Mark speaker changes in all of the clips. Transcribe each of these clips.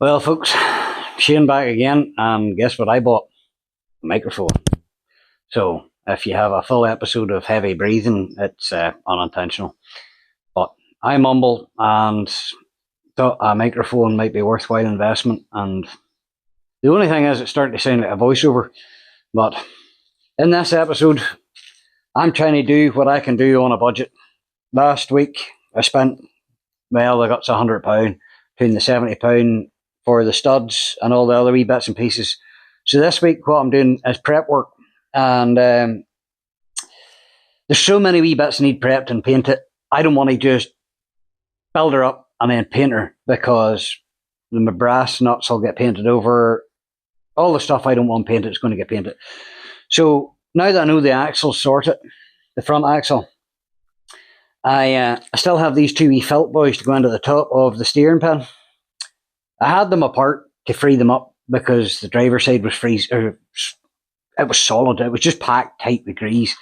Speaker 1: Well, folks, Shane back again, and guess what I bought? A microphone. So, if you have a full episode of heavy breathing, it's unintentional. But I mumbled and thought a microphone might be a worthwhile investment. And the only thing is, it's starting to sound like a voiceover. But in this episode, I'm trying to do what I can do on a budget. Last week, I spent, well, I got to £100 between the £70 for the studs and all the other wee bits and pieces. So this week, what I'm doing is prep work, and there's so many wee bits need prepped and painted. I don't want to just build her up and then paint her because my brass nuts will get painted over. All the stuff I don't want painted is going to get painted. So now that I know the axle's sorted, the front axle, I still have these two wee felt boys to go into the top of the steering pin. I had them apart to free them up because the driver's side was it was solid. It was just packed tight with grease.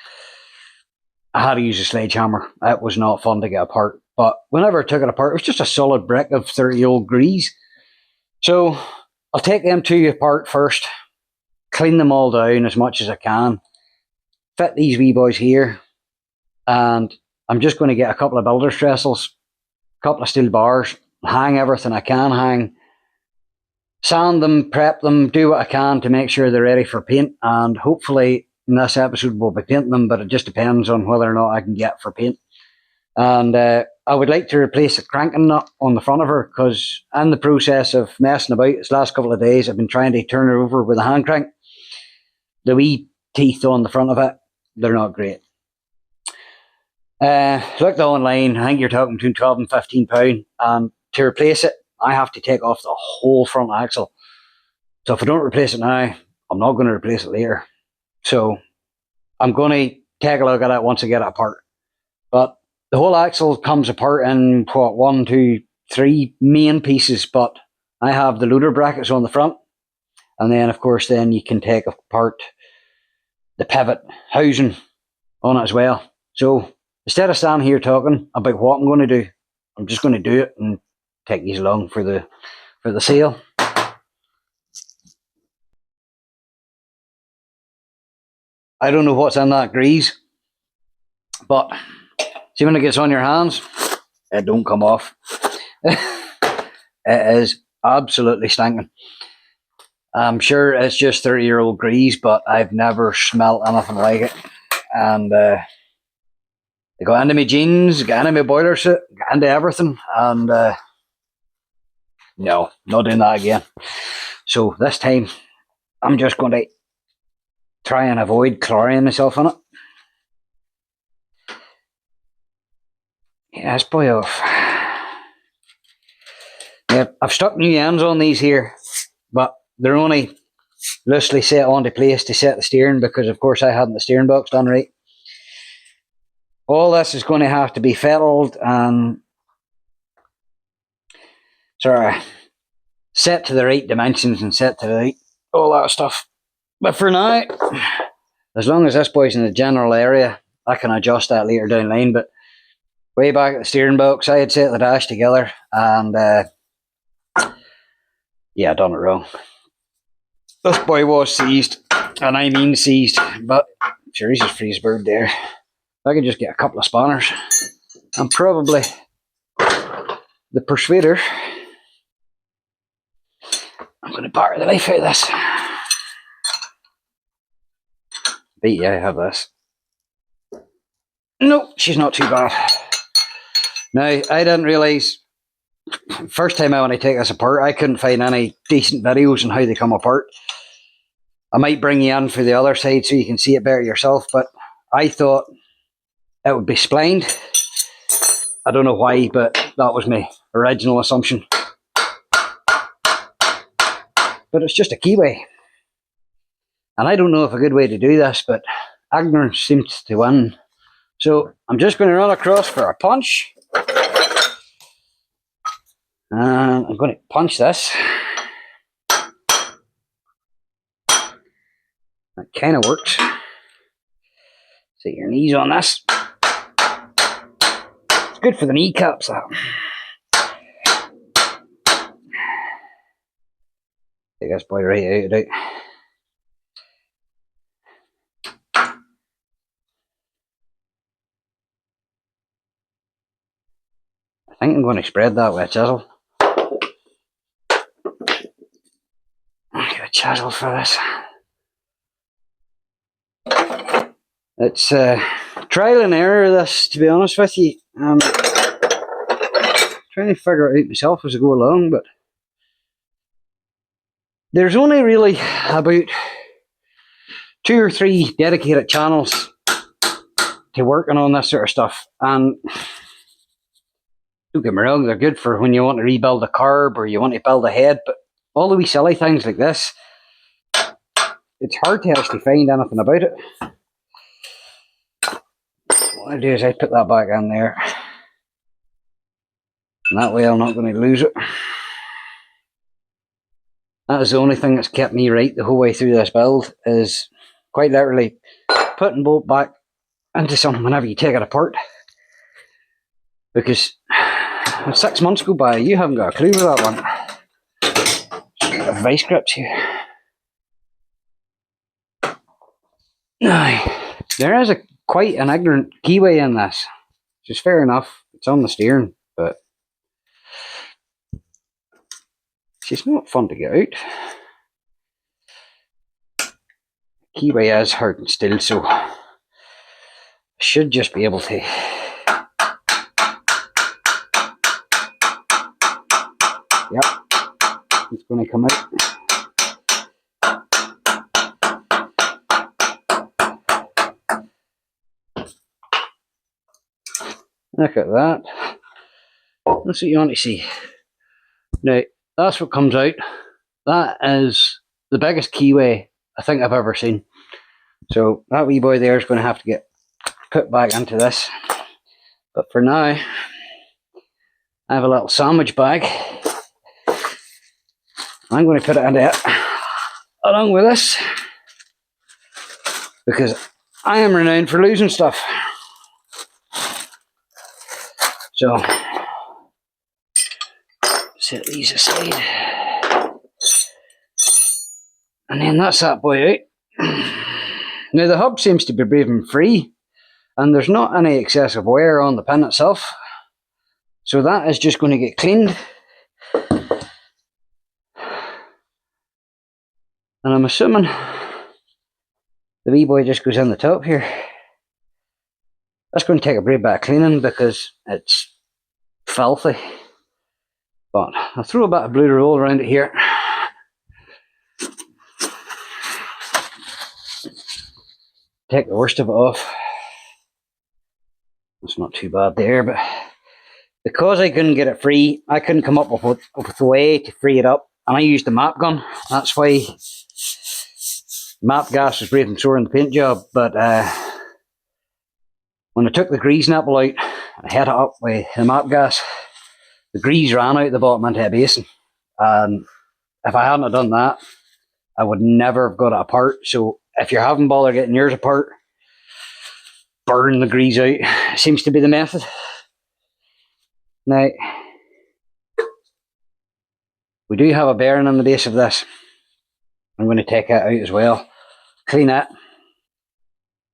Speaker 1: I had to use a sledgehammer. It was not fun to get apart. But whenever I took it apart, it was just a solid brick of 30-year-old grease. So I'll take them two apart first, clean them all down as much as I can, fit these wee boys here, and I'm just going to get a couple of builder's trestles, a couple of steel bars, hang everything I can hang, sand them, prep them, do what I can to make sure they're ready for paint, and hopefully in this episode we'll be painting them, but it just depends on whether or not I can get for paint. And I would like to replace a cranking nut on the front of her because in the process of messing about this last couple of days I've been trying to turn her over with a hand crank. The wee teeth on the front of it, they're not great. Looked online, I think you're talking between £12 and £15, and to replace it I have to take off the whole front axle. So if I don't replace it now, I'm not going to replace it later. So I'm going to take a look at it once I get it apart. But the whole axle comes apart in what, 1, 2, 3 main pieces, but I have the loader brackets on the front, and then of course then you can take apart the pivot housing on it as well. So instead of standing here talking about what I'm going to do, I'm just going to do it and take these along for the sale. I don't know what's in that grease, but see when it gets on your hands, it don't come off. It is absolutely stinking. I'm sure it's just 30-year-old grease, but I've never smelt anything like it. And they got into my jeans, got into my boiler suit, got into everything, and no, not doing that again. So this time, I'm just going to try and avoid chlorine myself in it. Yeah, it's probably off. Yeah, I've stuck new ends on these here, but they're only loosely set onto place to set the steering because, of course, I hadn't the steering box done right. All this is going to have to be fettled and sort of set to the right dimensions and set to the right, all that stuff. But for now, as long as this boy's in the general area, I can adjust that later down the line. But way back at the steering box, I had set the dash together, and yeah, I done it wrong. This boy was seized, and I mean seized, but sure, he's just free as bird there. If I could just get a couple of spanners, and probably the persuader, I'm going to bar the life out of this. But yeah, I have this. No, she's not too bad. Now, I didn't realise, first time I want to take this apart, I couldn't find any decent videos on how they come apart. I might bring you in for the other side so you can see it better yourself, but I thought it would be splined. I don't know why, but that was my original assumption. But it's just a keyway. And I don't know if a good way to do this, but ignorance seems to win. So I'm just going to run across for a punch. And I'm going to punch this. That kind of works. Set your knees on this. It's good for the kneecaps, that. Take this boy right out of it. I think I'm going to spread that with a chisel. Get a chisel for this. It's trial and error, this, to be honest with you. Trying to figure it out myself as I go along, but there's only really about 2 or 3 dedicated channels to working on this sort of stuff, and don't get me wrong, they're good for when you want to rebuild a carb or you want to build a head, but all the wee silly things like this, it's hard to actually find anything about it. What I do is I put that back in there, and that way I'm not going to lose it. That is the only thing that's kept me right the whole way through this build, is quite literally putting bolt back into something whenever you take it apart. Because when 6 months go by, you haven't got a clue with that one. Just vice grips here. Now, there is quite an ignorant keyway in this, which is fair enough. It's on the steering, but it's not fun to get out. Keyway is hard and still, so I should just be able to it's going to come out. Look at that. That's what you want to see. Now, that's what comes out. That is the biggest keyway I think I've ever seen. So that wee boy there is going to have to get put back into this. But for now, I have a little sandwich bag. I'm going to put it into it along with this, because I am renowned for losing stuff. So set these aside, and then that's that boy out. Now the hub seems to be breathing free, and there's not any excessive wear on the pin itself, so that is just going to get cleaned. And I'm assuming the wee boy just goes in the top here. That's going to take a brave bit of cleaning because it's filthy. But I'll throw a bit of blue roll around it here. Take the worst of it off. It's not too bad there, but because I couldn't get it free, I couldn't come up with a way to free it up. And I used the map gun. That's why map gas was breathing sore in the paint job. But when I took the grease nipple out, I hit it up with the map gas. The grease ran out the bottom into a basin. And if I hadn't have done that, I would never have got it apart. So if you're having bother getting yours apart, burn the grease out. It seems to be the method. Now, we do have a bearing on the base of this. I'm going to take that out as well. Clean it.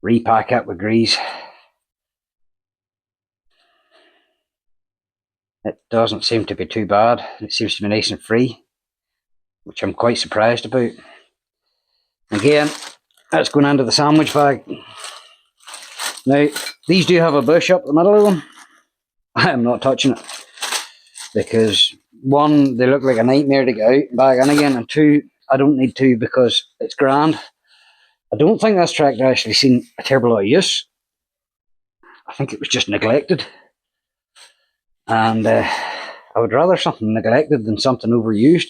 Speaker 1: Repack it with grease. It doesn't seem to be too bad. It seems to be nice and free, which I'm quite surprised about. Again, that's going into the sandwich bag. Now, these do have a bush up the middle of them. I am not touching it, because one, they look like a nightmare to get out and back in again, and two, I don't need to because it's grand. I don't think this tractor actually seen a terrible lot of use. I think it was just neglected. And I would rather something neglected than something overused.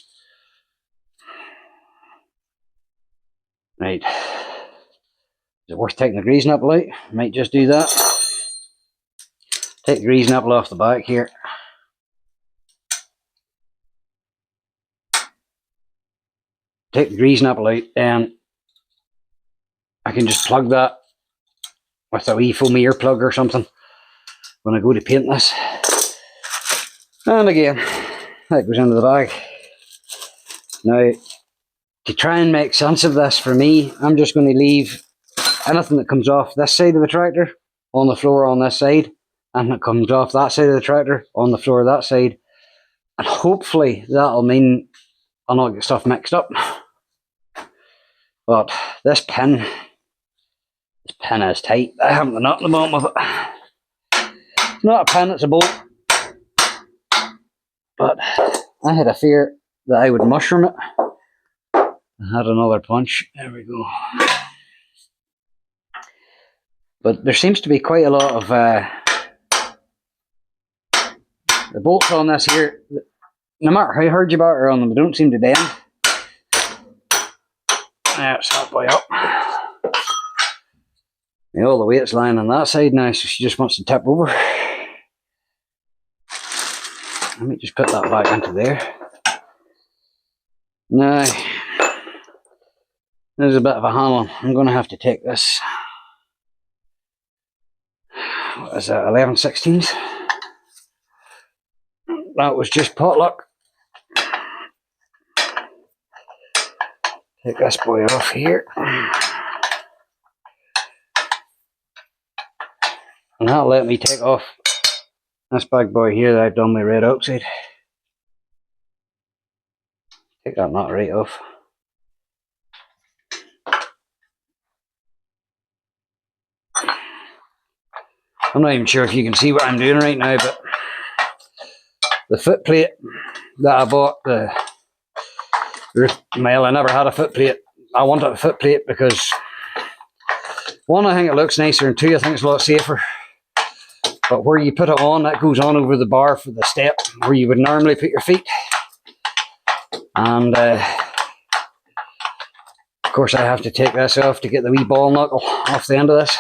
Speaker 1: Right. Is it worth taking the grease nipple out? Might just do that. Take the grease nipple off the back here. Take the grease nipple out, and I can just plug that with a wee foam ear plug or something when I go to paint this. And again, that goes into the bag. Now, to try and make sense of this for me, I'm just going to leave anything that comes off this side of the tractor on the floor on this side, and it comes off that side of the tractor on the floor that side, and hopefully that'll mean I'll not get stuff mixed up. But this pin is tight. I haven't the nut at the bottom of it. It's not a pin, it's a bolt. But I had a fear that I would mushroom it. I had another punch. There we go. But there seems to be quite a lot of the bolts on this here. No matter how hard you batter on them, they don't seem to bend. That's that boy up. And all the weight's lying on that side now, so she just wants to tip over. Let me just put that back into there. Now, there's a bit of a handle. I'm going to have to take this. What is that, 11/16? That was just potluck. Take this boy off here. And that'll let me take off this big boy here that I've done with red oxide. Take that nut right off. I'm not even sure if you can see what I'm doing right now, but the foot plate that I bought, well, I never had a foot plate. I wanted a foot plate because, one, I think it looks nicer, and two, I think it's a lot safer. But where you put it on, that goes on over the bar for the step where you would normally put your feet. And of course I have to take this off to get the wee ball knuckle off the end of this.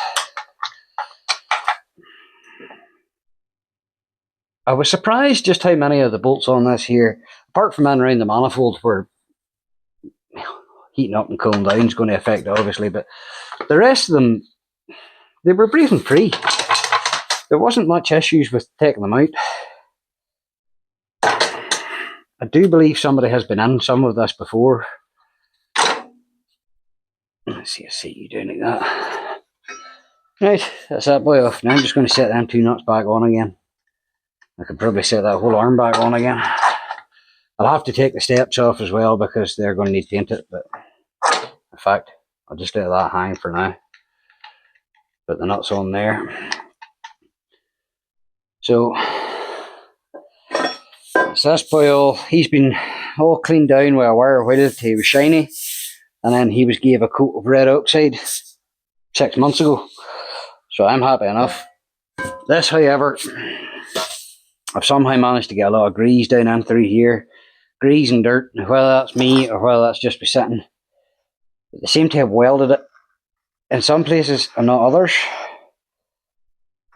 Speaker 1: I was surprised just how many of the bolts on this here, apart from in around the manifold where heating up and cooling down is going to affect it obviously, but the rest of them, they were breathing free. There wasn't much issues with taking them out. I do believe somebody has been in some of this before. Let's see, I see you doing like that. Right, that's that boy off. Now I'm just going to set them two nuts back on again. I could probably set that whole arm back on again. I'll have to take the steps off as well because they're going to need painted, but in fact, I'll just let that hang for now. Put the nuts on there. So, that's this boy all, he's been all cleaned down with a wire wheel till he was shiny, and then he was gave a coat of red oxide 6 months ago. So I'm happy enough. This, however, I've somehow managed to get a lot of grease down in through here. Grease and dirt, whether that's me or whether that's just me sitting. They seem to have welded it in some places and not others.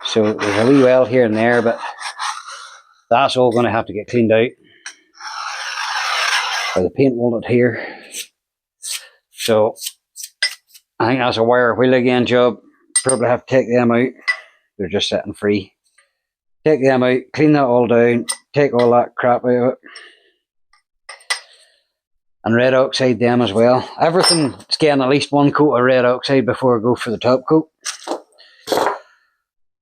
Speaker 1: So there's a wee weld here and there, but that's all going to have to get cleaned out. Or the paint won't adhere. So I think that's a wire wheel again job. Probably have to take them out. They're just sitting free. Take them out, clean that all down, take all that crap out of it. And red oxide them as well. Everything's getting at least one coat of red oxide before I go for the top coat.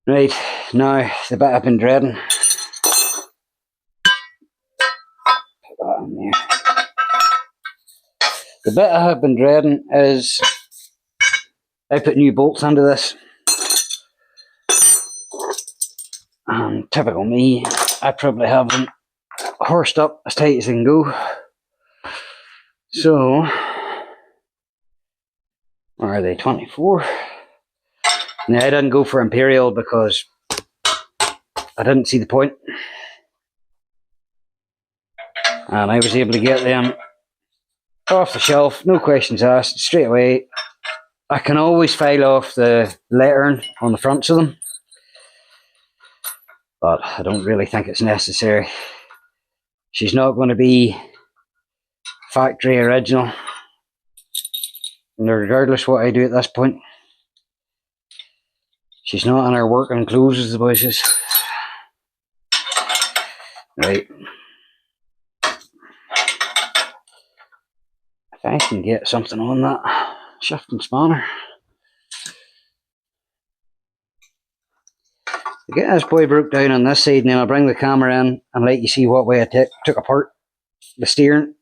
Speaker 1: Right, now the bit I've been dreading. Put that in there. The bit I have been dreading is I put new bolts into this. And typical me, I probably have them horsed up as tight as they can go. So, where are they? 24. Now, I didn't go for Imperial because I didn't see the point. And I was able to get them off the shelf, no questions asked, straight away. I can always file off the lettering on the fronts of them, but I don't really think it's necessary. She's not going to be factory original, and regardless what I do at this point, she's not in her working clothes, as the boy says. Right. I If I can get something on that shifting spanner. To get this boy broke down on this side, and then I'll bring the camera in and let you see what way I took apart the steering.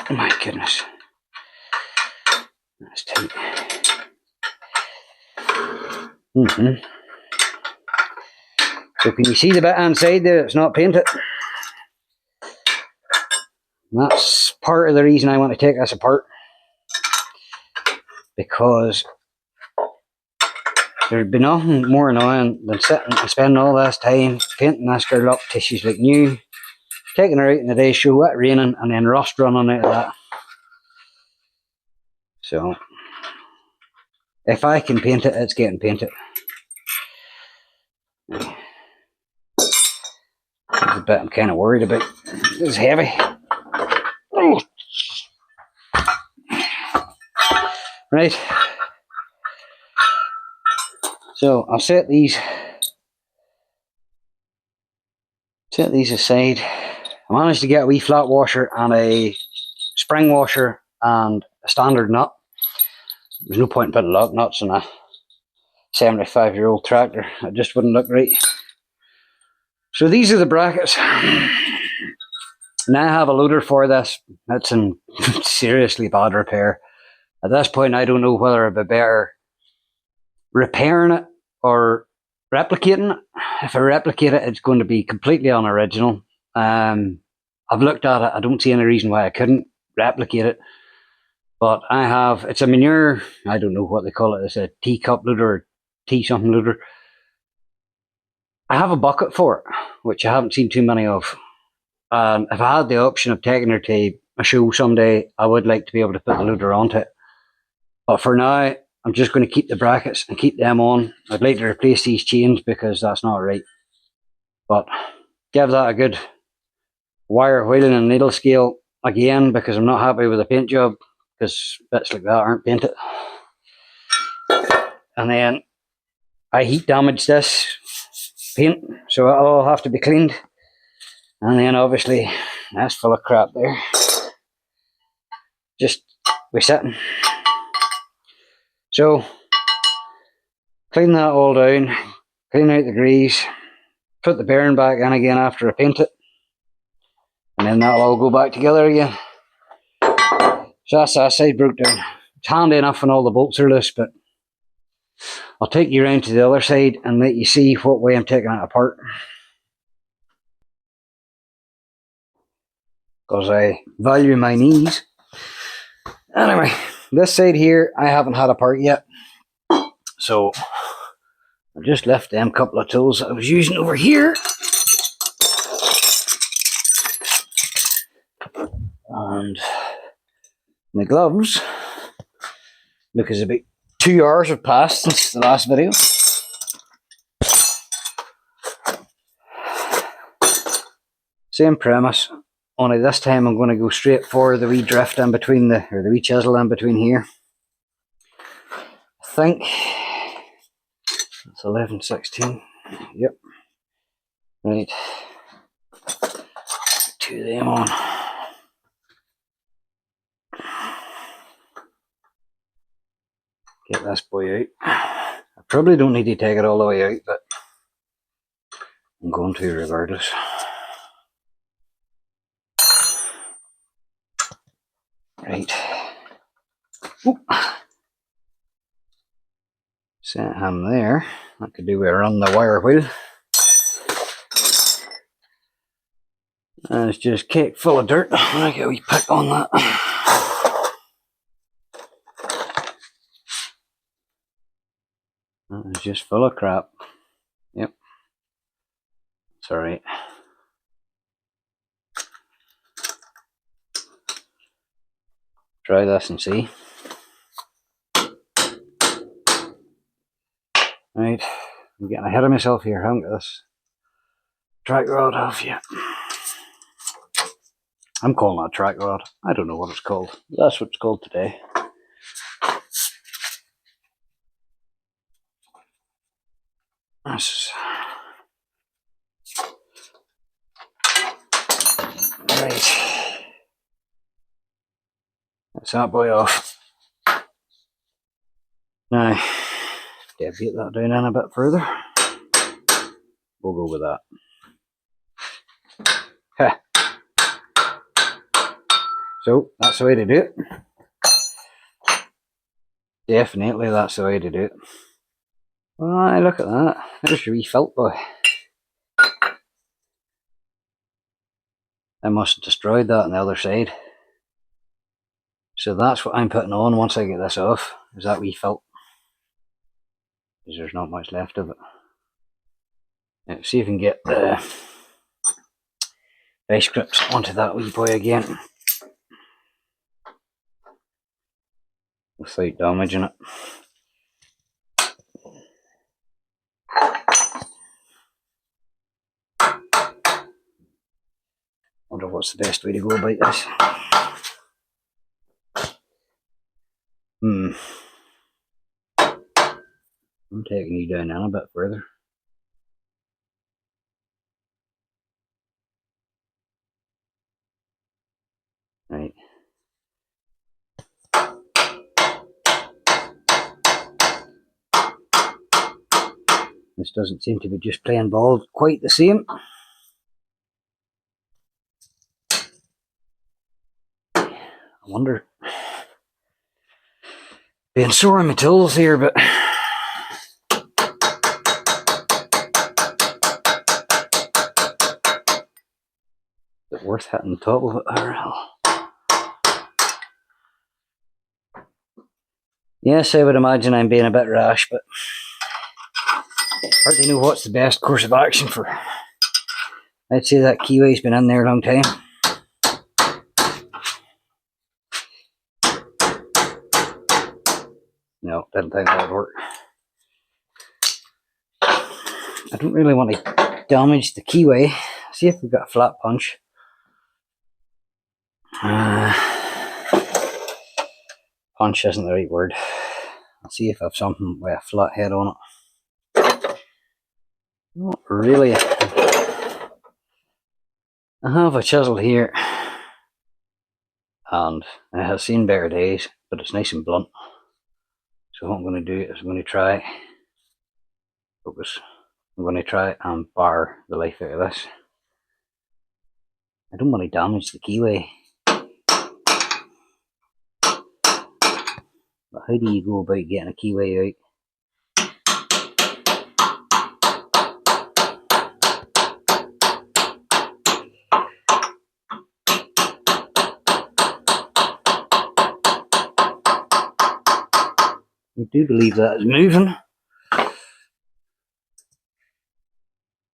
Speaker 1: Oh my goodness. That's tight. So can you see the bit inside there? It's not painted. And that's part of the reason I want to take this apart. Because there'd be nothing more annoying than sitting and spending all this time painting this girl up till she's like new, taking her out in the day show, it raining, and then rust running out of that. So, if I can paint it, it's getting painted. That's the bit I'm kind of worried about. It's heavy. Oh. Right. So, I'll set these aside. I managed to get a wee flat washer and a spring washer and a standard nut. There's no point in putting lock nuts in a 75-year-old tractor. It just wouldn't look right. So these are the brackets. Now I have a loader for this. It's in seriously bad repair. At this point, I don't know whether it'd be better repairing it or replicating it. If I replicate it, it's going to be completely unoriginal. I've looked at it. I don't see any reason why I couldn't replicate it. But it's a manure, I don't know what they call it. It's a teacup loader or tea something loader. I have a bucket for it, which I haven't seen too many of. If I had the option of taking her to a show someday, I would like to be able to put the loader onto it. But for now, I'm just going to keep the brackets and keep them on. I'd like to replace these chains because that's not right. But give that a good wire wheeling and needle scale again, because I'm not happy with the paint job, because bits like that aren't painted. And then I heat damaged this paint, so it'll all have to be cleaned. And then obviously that's full of crap there. Just resetting. So clean that all down, clean out the grease, put the bearing back in again after I paint it, and then that'll all go back together again. So that's that side broke down. It's handy enough when all the bolts are loose, but I'll take you around to the other side and let you see what way I'm taking it apart. Because I value my knees. Anyway, this side here I haven't had apart yet. So I just left them couple of tools I was using over here. And my gloves, because about 2 hours have passed since the last video. Same premise, only this time I'm going to go straight for the wee drift in between the wee chisel in between here. I think it's 11/16. Yep. Right. 2 of them on. Get this boy out. I probably don't need to take it all the way out, but I'm going to regardless. Right. Oop. Set him there. That could do with running the wire wheel. And it's just cake full of dirt. I get a wee pick on that. That is just full of crap. Yep. It's alright. Try this and see. Right. I'm getting ahead of myself here. I haven't got this track rod off yet. I'm calling that track rod. I don't know what it's called. That's what it's called today. Right. That's that boy off. Now, deviate that down in a bit further. We'll go with that. Heh. So, that's the way to do it. Definitely that's the way to do it. Why, look at that. There's your wee felt boy. I must have destroyed that on the other side. So that's what I'm putting on once I get this off, is that wee felt. Because there's not much left of it. Let's see if we can get the vice grips onto that wee boy again without damaging it. Wonder what's the best way to go about this. I'm taking you down in a bit further. Right. This doesn't seem to be just playing ball quite the same. I wonder, being sore on my tools here, but is it worth hitting the top of it? Yes, I would imagine I'm being a bit rash, but hard to know what's the best course of action for. I'd say that keyway's been in there a long time. No, didn't think that would work. I don't really want to damage the keyway. See if we've got a flat punch. Punch isn't the right word. I'll see if I have something with a flat head on it. Not really. I have a chisel here, and it has seen better days, but it's nice and blunt. So what I'm going to do is I'm going to try focus. I'm going to try and bar the life out of this. I don't want to damage the keyway. But how do you go about getting a keyway out? I do believe that is moving. I'm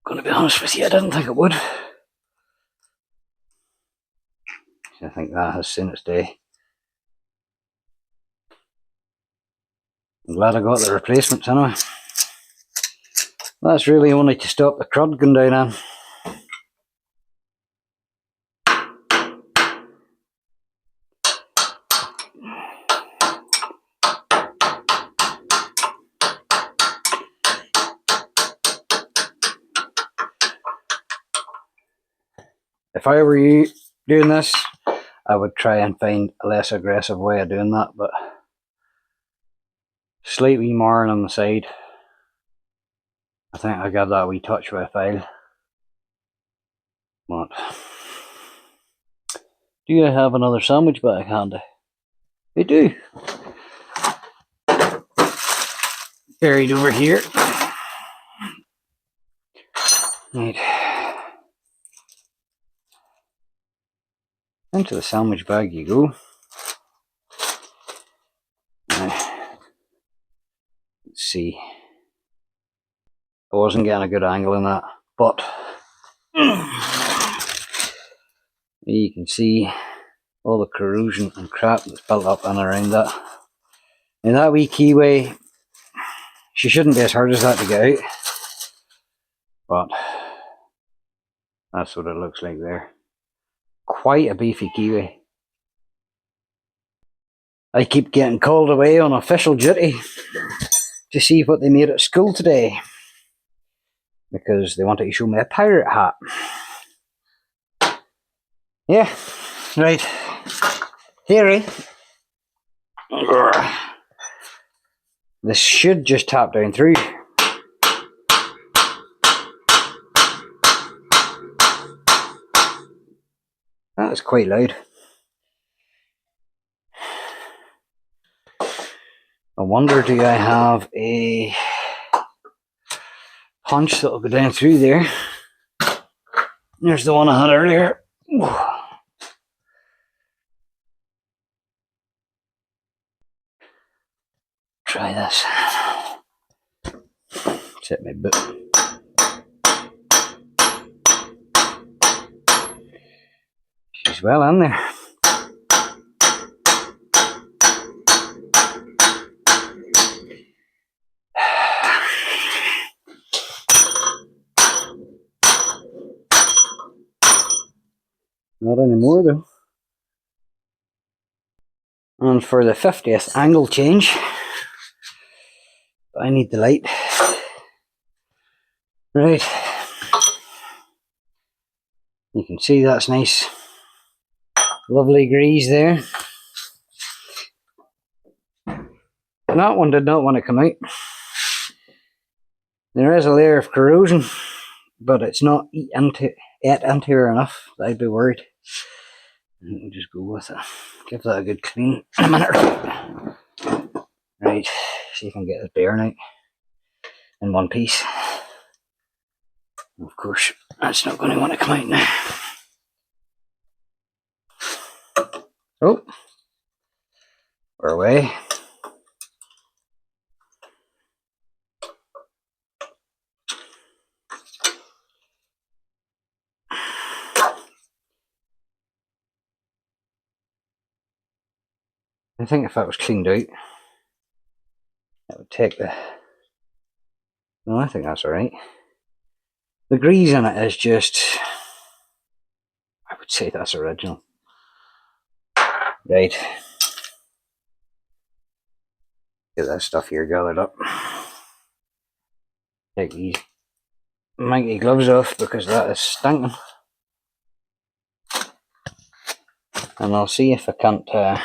Speaker 1: going to be honest with you, I didn't think it would. I think that has seen its day. I'm glad I got the replacements anyway. That's really only to stop the crud going down in. If I were you doing this, I would try and find a less aggressive way of doing that, but slightly marring on the side. I think I got that wee touch with a file. But do I have another sandwich bag handy? I do. Buried over here. Right. Into the sandwich bag you go. Now, let's see. I wasn't getting a good angle in that, but you can see all the corrosion and crap that's built up and around that. And that wee keyway, she shouldn't be as hard as that to get out, but that's what it looks like there. Quite a beefy keyway. I keep getting called away on official duty to see what they made at school today, because they wanted to show me a pirate hat. Yeah, right. Theory, This should just tap down through. That is quite loud. I wonder, do I have a punch that will go down through there? There's the one I had earlier. Try this. Set my boot. She's well in there. Not anymore though. And for the 50th angle change, I need the light. Right. You can see that's nice. Lovely grease there. That one did not want to come out. There is a layer of corrosion, but it's not ate into her enough that I'd be worried. We'll just go with it. Give that a good clean in a minute or two. Right, see if I can get this bearing out in one piece. Of course, that's not going to want to come out now. Oh, we're away. I think if that was cleaned out, it would take the... No, I think that's alright. The grease in it is just... I would say that's original. Right. Get that stuff here gathered up. Take these mighty gloves off because that is stinking. And I'll see if I can't get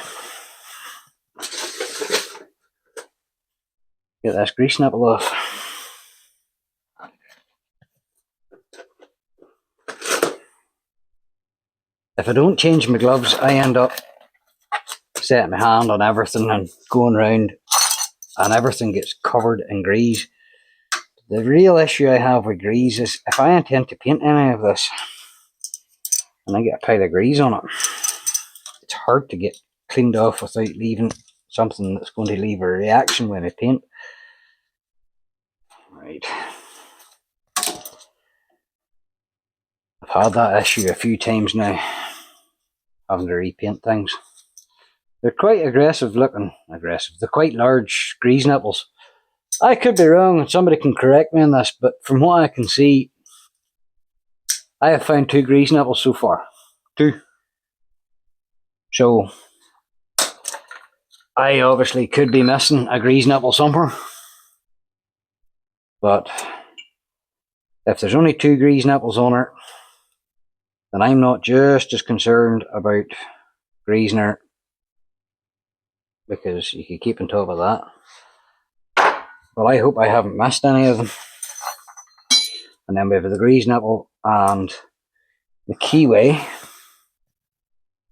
Speaker 1: this grease nipple off. If I don't change my gloves, I end up setting my hand on everything and going round, and everything gets covered in grease. The real issue I have with grease is if I intend to paint any of this and I get a pile of grease on it, it's hard to get cleaned off without leaving something that's going to leave a reaction when I paint. Right. I've had that issue a few times now, having to repaint things. They're quite aggressive looking. They're quite large grease nipples. I could be wrong and somebody can correct me on this, but from what I can see, I have found 2 grease nipples so far. 2. So, I obviously could be missing a grease nipple somewhere. But, if there's only 2 grease nipples on it, then I'm not just as concerned about greasing her, because you can keep on top of that. Well, I hope I haven't missed any of them. And then we have the grease nipple and the keyway.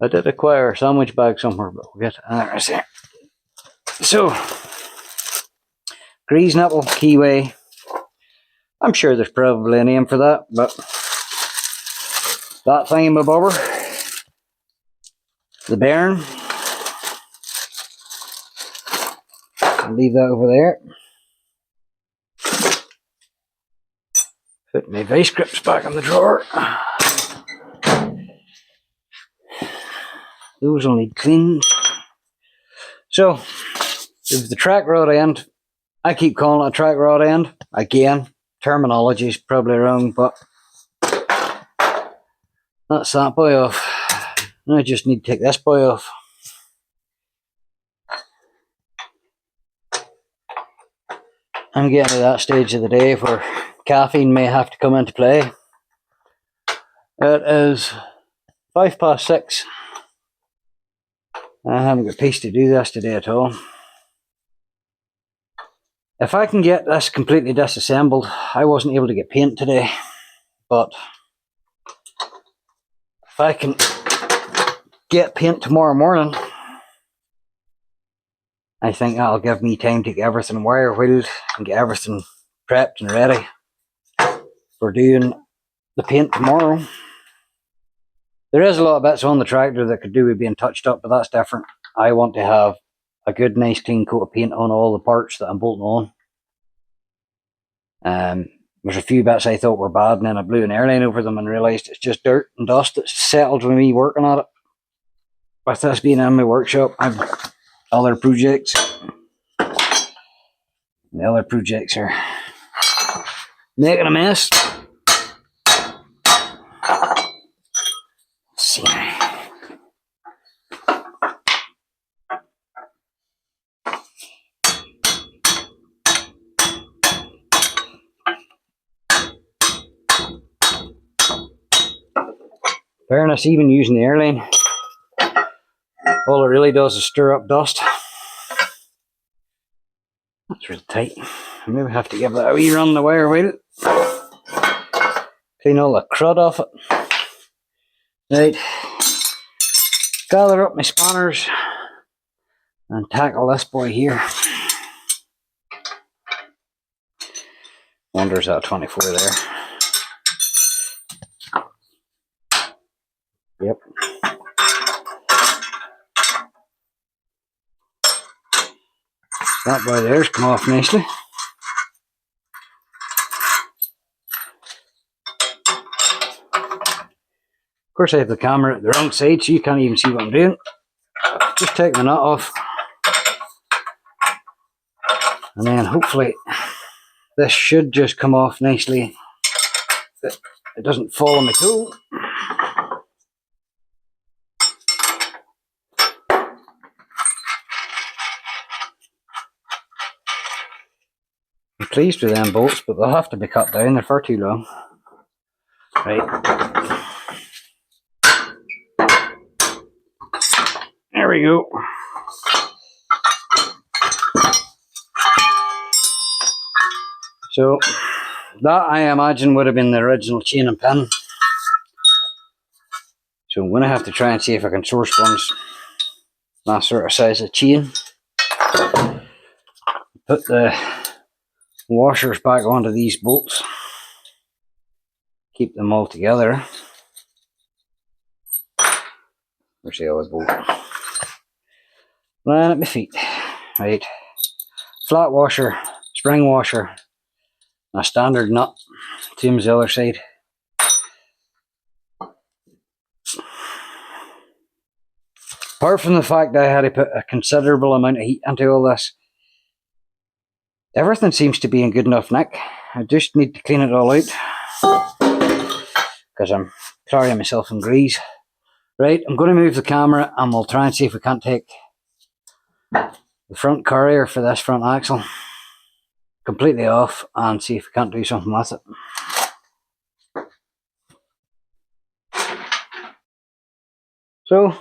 Speaker 1: I did acquire a sandwich bag somewhere, but we'll get there. So, grease nipple, keyway. I'm sure there's probably a name for that, but that thingamabobber, the bearing. I'll leave that over there. Put my vice grips back in the drawer. Those will need cleaning. So, with the track rod end, I keep calling it a track rod end. Again, terminology is probably wrong, but that's that boy off. Now I just need to take this boy off. I'm getting to that stage of the day where caffeine may have to come into play. It is 6:05. I haven't got peace to do this today at all. If I can get this completely disassembled, I wasn't able to get paint today, but if I can get paint tomorrow morning, I think that'll give me time to get everything wire wheeled and get everything prepped and ready for doing the paint tomorrow. There is a lot of bits on the tractor that could do with being touched up, but that's different. I want to have a good, nice, clean coat of paint on all the parts that I'm bolting on. There's a few bits I thought were bad, and then I blew an airline over them and realised it's just dirt and dust that's settled with me working at it. With this being in my workshop, I've other projects. The other projects are making a mess. Let's see. Fairness, even using the airline, all it really does is stir up dust. That's really tight. I maybe have to give that a wee run the wire wheel. Clean all the crud off it. Right. Gather up my spanners and tackle this boy here. Wonder is that 24 there. Yep. That boy there's come off nicely. Of course I have the camera at the wrong side so you can't even see what I'm doing. Just take the nut off. And then hopefully this should just come off nicely. It doesn't fall on my tool. I'm pleased with them bolts, but they'll have to be cut down, they're far too long. Right. There we go. So that I imagine would have been the original chain and pin. So I'm going to have to try and see if I can source ones that sort of size of chain. Put the washers back onto these bolts. Keep them all together. Where's the other bolt? Line at my feet. Right. Flat washer, spring washer, a standard nut. Same as the other side. Apart from the fact I had to put a considerable amount of heat into all this, everything seems to be in good enough nick. I just need to clean it all out because I'm carrying myself in grease. Right, I'm going to move the camera and we'll try and see if we can't take the front carrier for this front axle completely off and see if we can't do something with it. So,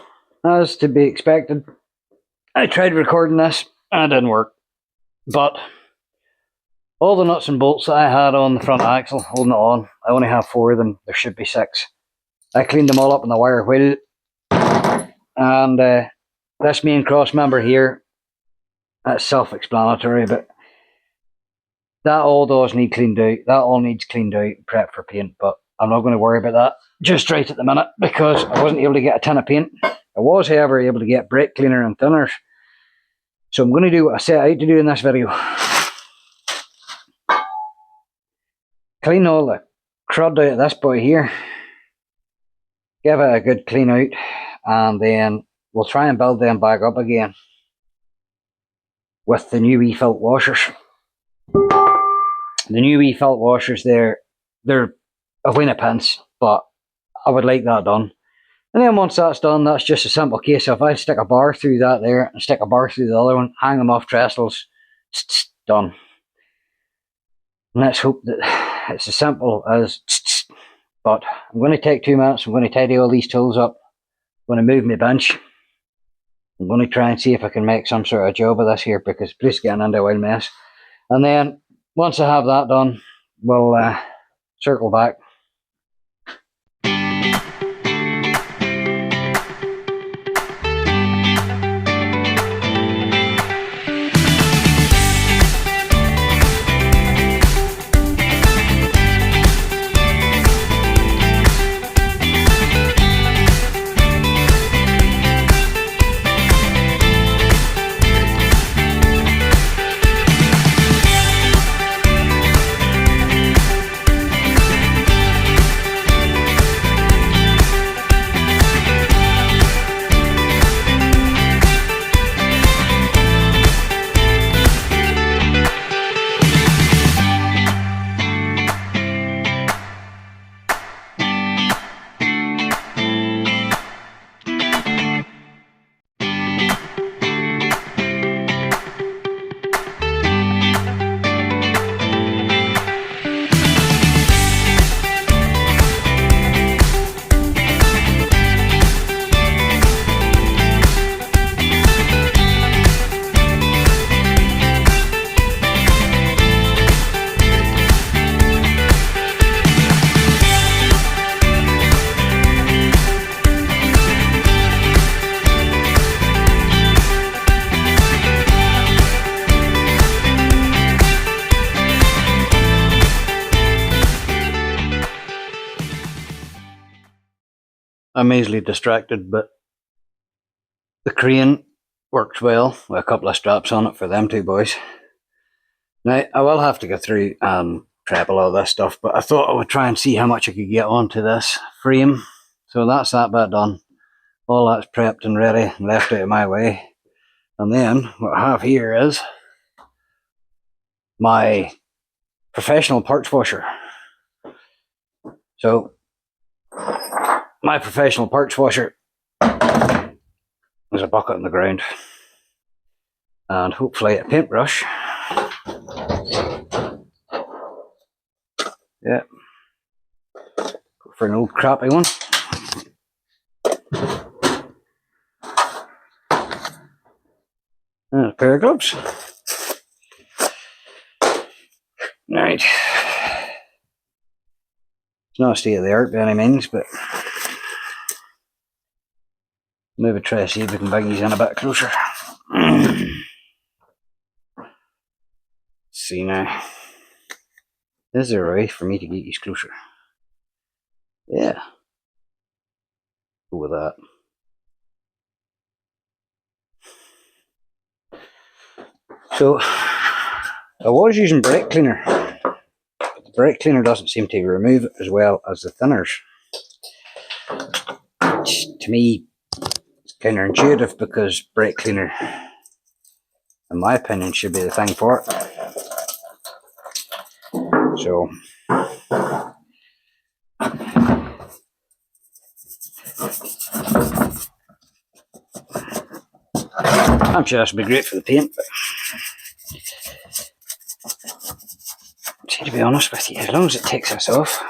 Speaker 1: as to be expected, I tried recording this and it didn't work. But all the nuts and bolts that I had on the front axle holding it on, I only have 4 of them, there should be 6. I cleaned them all up in the wire wheel. And this main cross member here, that's self-explanatory, but that all does need cleaned out. That all needs cleaned out, prepped for paint, but I'm not going to worry about that just right at the minute because I wasn't able to get a tin of paint. I was, however, able to get brake cleaner and thinners. So I'm going to do what I set out to do in this video. Clean all the crud out of this boy here. Give it a good clean out, and then we'll try and build them back up again with the new e-felt washers. The new e-felt washers, they're a win a pence, but I would like that done. And then once that's done, that's just a simple case of I stick a bar through that there and stick a bar through the other one, hang them off trestles, done. And let's hope that it's as simple as, but I'm going to take 2 minutes, I'm going to tidy all these tools up, I'm going to move my bench, I'm going to try and see if I can make some sort of job of this here, because the place is getting into a wild mess. And then once I have that done, we'll circle back. I'm easily distracted, but the crane works well with a couple of straps on it for them two boys. Now, I will have to go through and prep all this stuff, but I thought I would try and see how much I could get onto this frame. So that's that bit done. All that's prepped and ready and left out of my way. And then what I have here is my professional parts washer. So my professional parts washer is a bucket on the ground, and hopefully a paintbrush. Yeah, go for an old crappy one. And a pair of gloves. Right. It's not a state of the art by any means, but maybe try to see if we can bring these in a bit closer. See now. Is there a way for me to get these closer? Yeah. Go with that. So I was using brake cleaner, but the brake cleaner doesn't seem to remove it as well as the thinners, which to me is counterintuitive, because brake cleaner, in my opinion, should be the thing for it. So I'm sure this will be great for the paint, but see, to be honest with you, as long as it takes this off.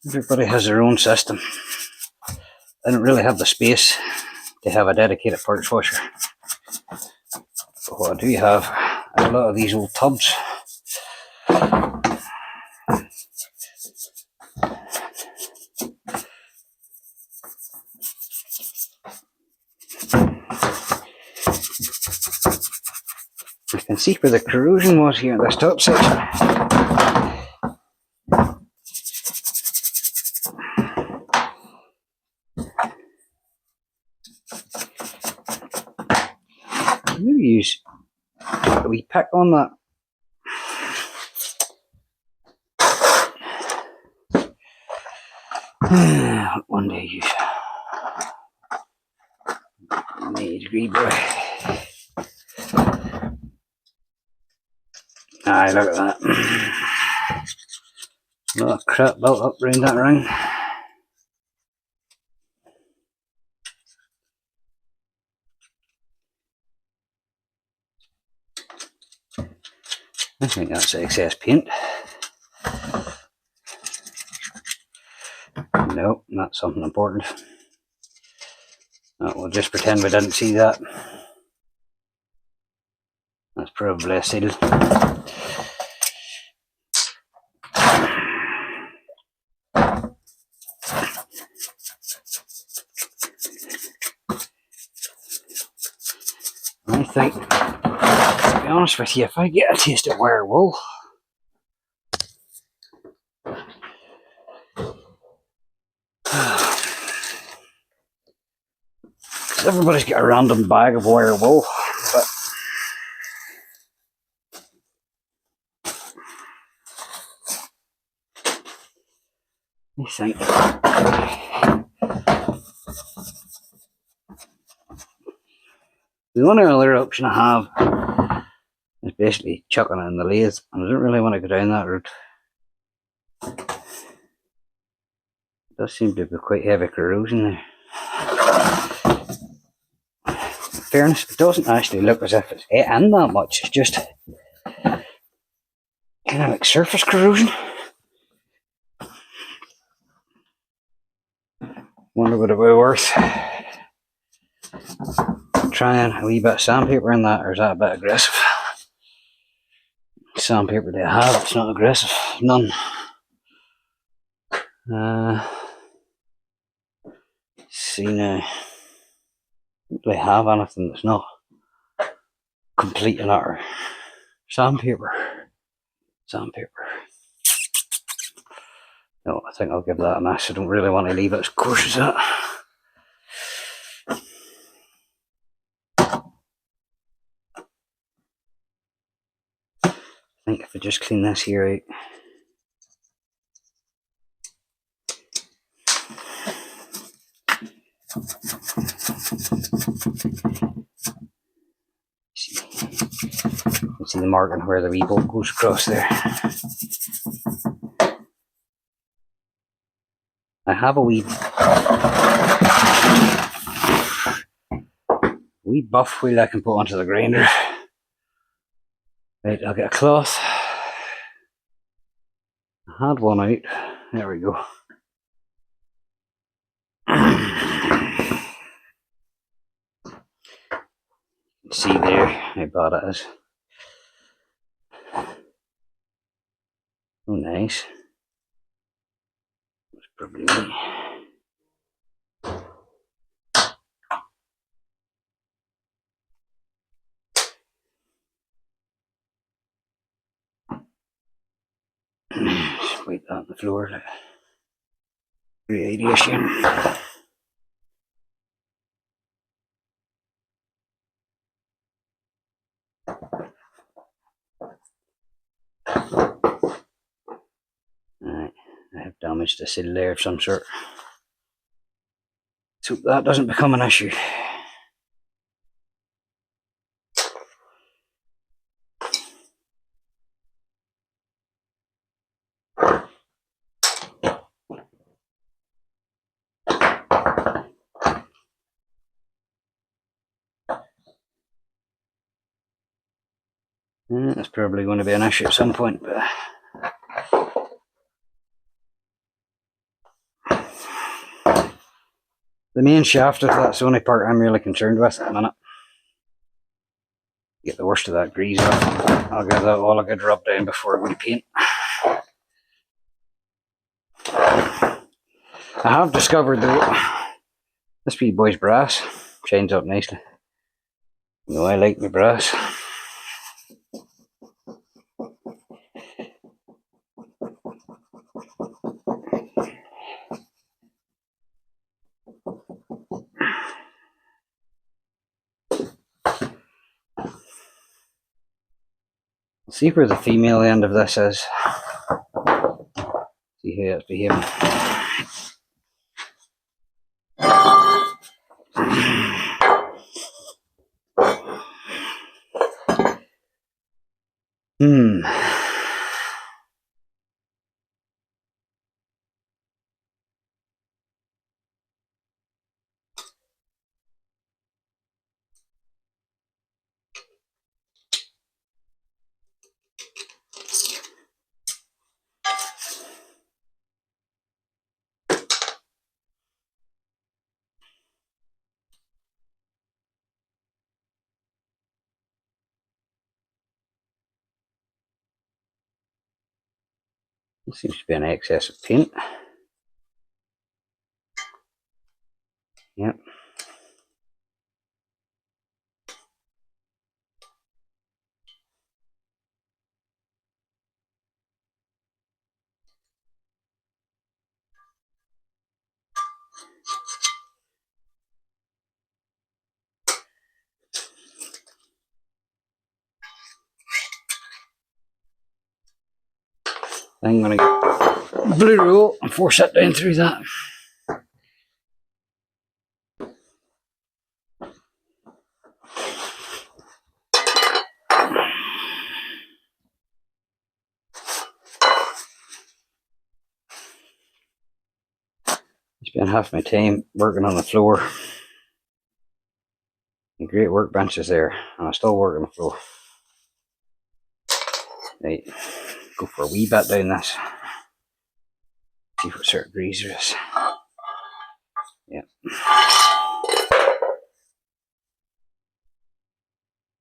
Speaker 1: Everybody has their own system. I don't really have the space to have a dedicated parts washer. But what I do have is a lot of these old tubs. You can see where the corrosion was here in this top section. Maybe use a wee pick on that. One day use 90-degree boy. Aye, look at that. A lot of crap built up around that ring. I think that's excess paint. No, not something important. No, we'll just pretend we didn't see that. That's probably a seal. I think, to be honest with you, if I get a taste of wire wool, everybody's got a random bag of wire wool, but I think the only other option I have is basically chucking it in the lathe, and I don't really want to go down that route. It does seem to be quite heavy corrosion there. In fairness, it doesn't actually look as if it's in that much, it's just kind of like surface corrosion. Wonder would it be worth trying a wee bit of sandpaper in that, or is that a bit aggressive? Sandpaper they have, it's not aggressive, none. See now, don't really have anything that's not complete and utter sandpaper. No, I think I'll give that a miss. I don't really want to leave it as coarse as that. I think if I just clean this here out. You can see the marking where the wee bolt goes across there. I have a wee buff wheel I can put onto the grinder. Right, I'll get a cloth. I had one out. There we go. See there how bad it is. Oh, nice. That's probably me. Just wipe that on the floor. Radiation. Alright, I have damaged a seal there of some sort. So that doesn't become an issue. That's probably going to be an issue at some point, but the main shaft, if that's the only part I'm really concerned with at the minute. Get the worst of that grease off. I'll give that all a good rub down before I go to paint. I have discovered though, this wee boy's brass shines up nicely. You know, I like my brass. See where the female end of this is. See how it's behaving. Seems to be an excess of paint. Yep. I'm going to get blue roll and force it down through that. Spent half my time working on the floor. The great workbenches there, and I still work on the floor. Right, go for a wee bit down this. See what sort of greaser is. Yep.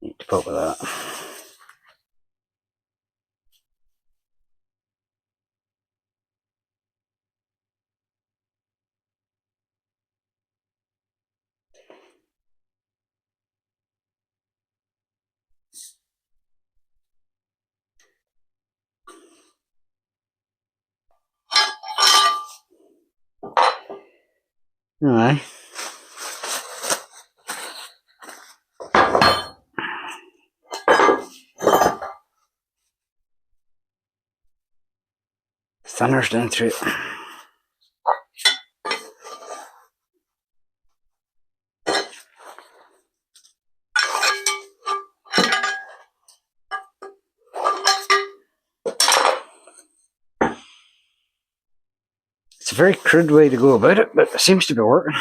Speaker 1: Need to put with that. Aye. Thinner's down through it. It's a very crude way to go about it, but it seems to be working.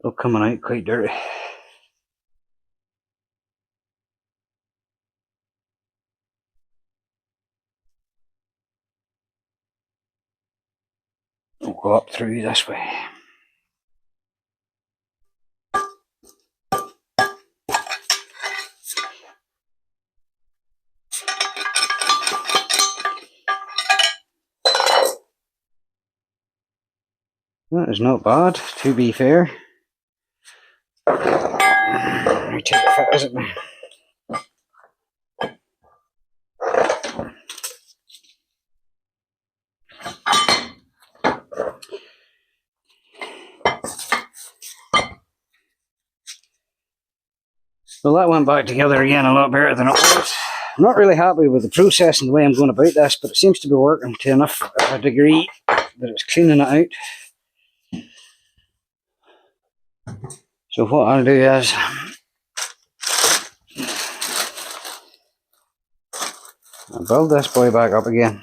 Speaker 1: All coming out quite dirty. We'll go up through this way. That is not bad, to be fair. Let me take the fit, is it? Well, that went back together again a lot better than it was. I'm not really happy with the process and the way I'm going about this, but it seems to be working to enough of a degree that it's cleaning it out. So what I'll do is I'll build this boy back up again.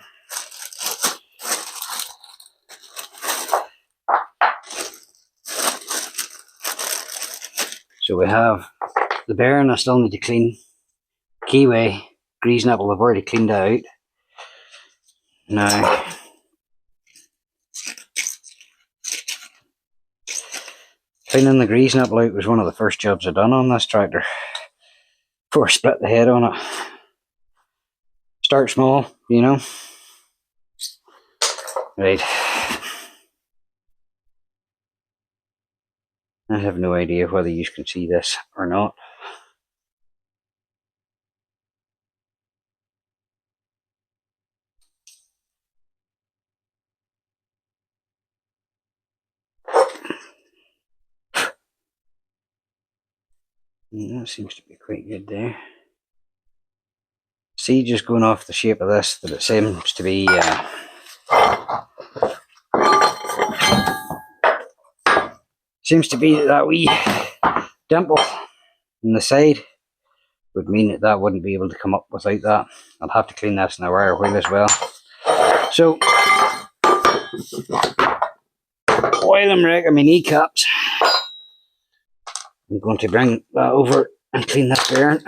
Speaker 1: So we have the bearing I still need to clean. Keyway, grease nipple I've already cleaned out. Now cleaning the grease nipple out was one of the first jobs I done on this tractor before I split the head on it. Start small, you know. Right. I have no idea whether you can see this or not. That seems to be quite good there. See, just going off the shape of this, that it seems to be that wee dimple in the side would mean that wouldn't be able to come up without that. I'll have to clean this in a wire wheel as well. So while I'm wrecking my kneecaps, I'm going to bring that over and clean this bearing.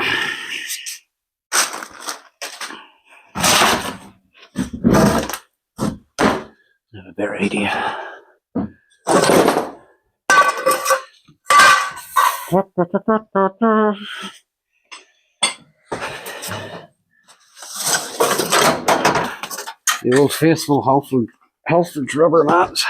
Speaker 1: I have a better idea. The old faithful Halford rubber mats.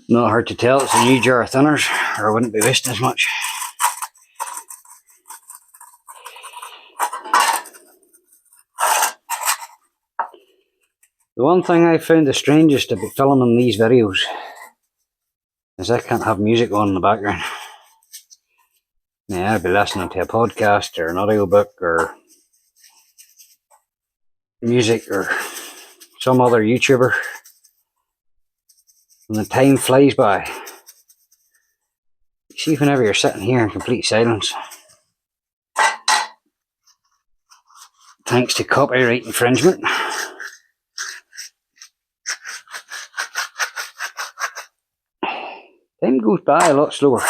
Speaker 1: Not hard to tell, it's a new jar of thinners, or I wouldn't be wasting as much. The one thing I found the strangest about filming these videos is I can't have music on in the background. Yeah, I'd be listening to a podcast or an audiobook or music or some other YouTuber, and the time flies by. You see, whenever you're sitting here in complete silence, thanks to copyright infringement, time goes by a lot slower.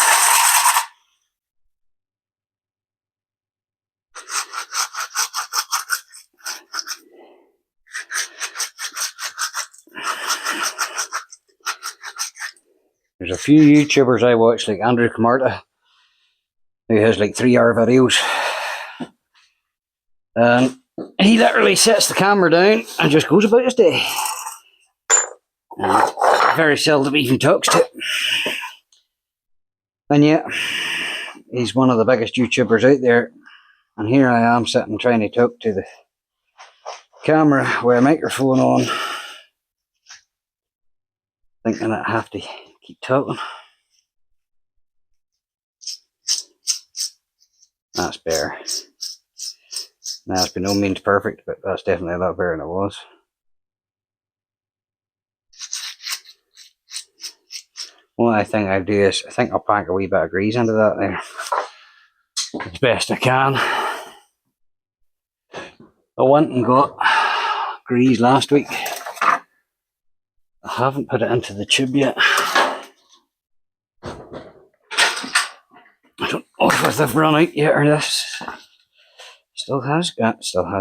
Speaker 1: There's a few YouTubers I watch, like Andrew Camarta, who has like 3-hour videos. And he literally sets the camera down and just goes about his day. And very seldom even talks to it. And yet, he's one of the biggest YouTubers out there. And here I am sitting trying to talk to the camera with a microphone on, thinking I have to keep talking. That's better. Now, it's by no means perfect, but that's definitely a lot better than it was. One thing I do is, I think I'll pack a wee bit of grease into that there, as best I can. I went and got grease last week. I haven't put it into the tube yet. I don't know if they've run out yet or this still has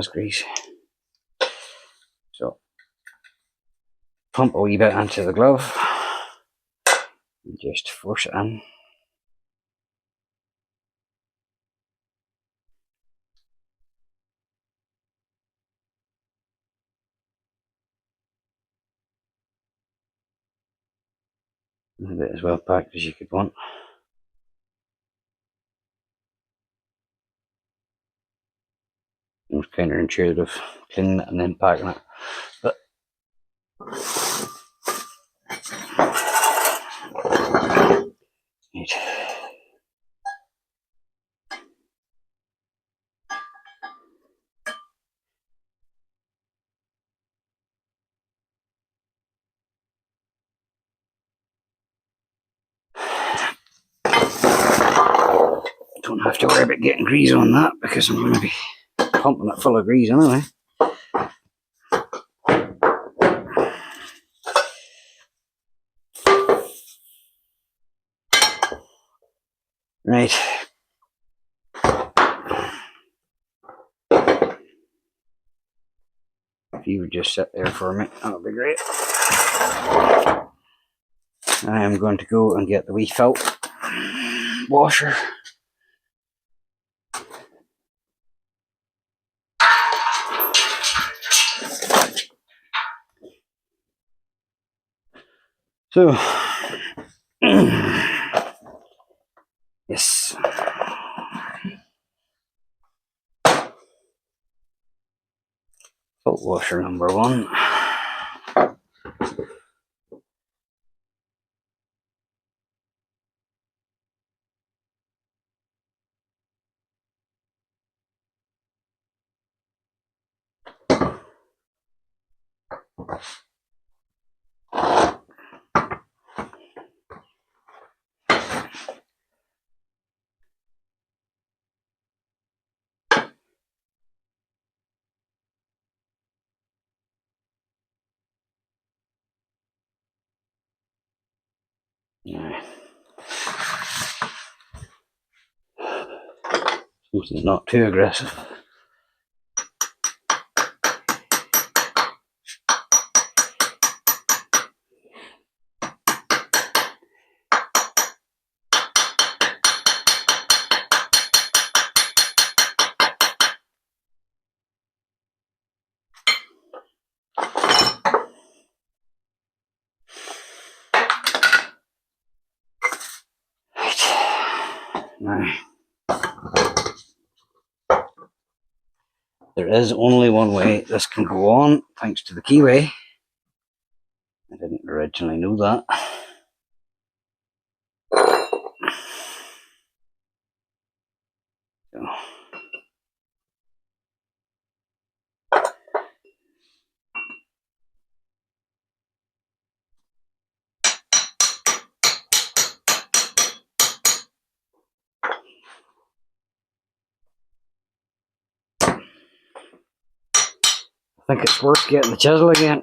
Speaker 1: grease. So pump a wee bit into the glove and just force it in. A bit as well packed as you could want. It was counterintuitive, cleaning it and then packing it. But right. Don't have to worry about getting grease on that because I'm going to be pumping it full of grease anyway. Right. If you would just sit there for a minute, that would be great. I am going to go and get the wee felt washer. So, Belt washer number 1. Something not too aggressive. Now, there is only one way this can go on, thanks to the keyway. I didn't originally know that. So, I think it's worth getting the chisel again.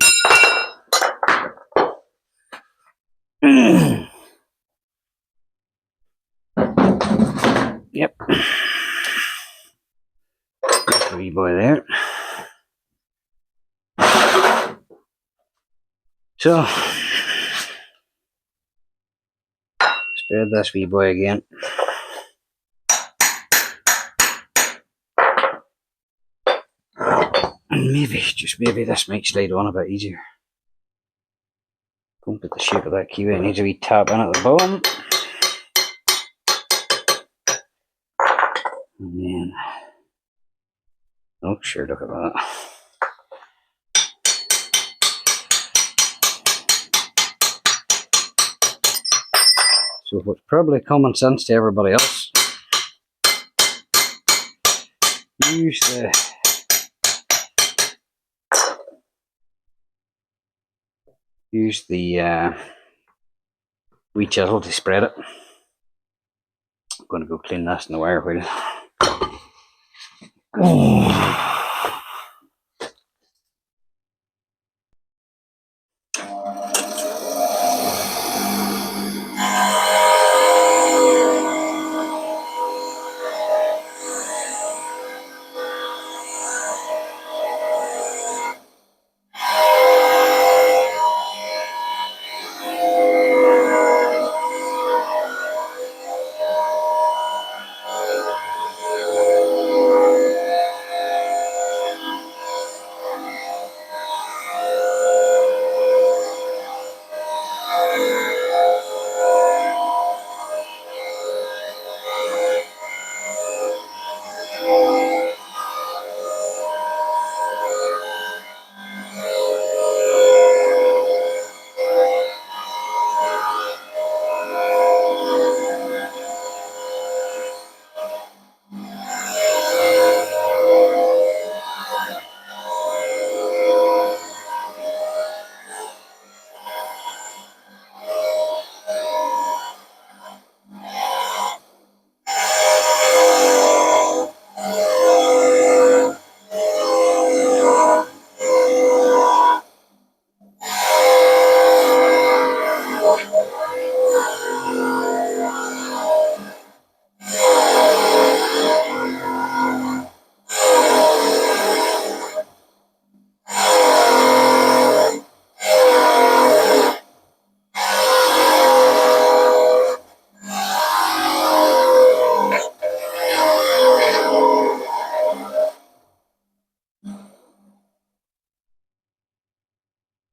Speaker 1: Yep. That's a wee boy there. So, spare this wee boy again. And maybe, just maybe, this might slide on a bit easier. Don't put the shape of that keyway, it needs a wee tap in at the bottom. And then, oh sure, look at that. So what's probably common sense to everybody else, use the wee chisel to spread it. I'm going to go clean this in the wire wheel.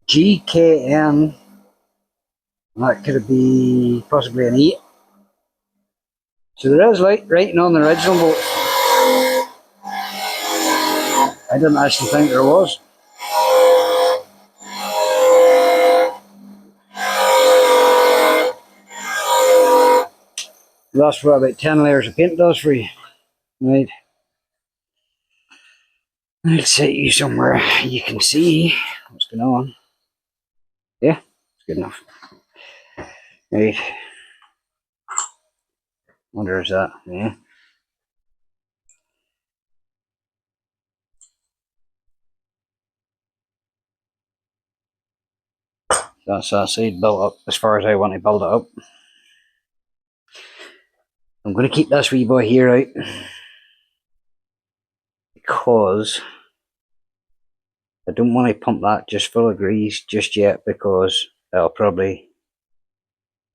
Speaker 1: GKN, that could be possibly an 8. So there is writing on the original boat. I didn't actually think there was. That's what about 10 layers of paint does for you. Right. I'll set you somewhere you can see what's going on. Yeah, it's good enough. Right. Wonder is that? Yeah. That's that side built up as far as I want to build it up. I'm going to keep this wee boy here out because I don't want to pump that just full of grease just yet, because it'll probably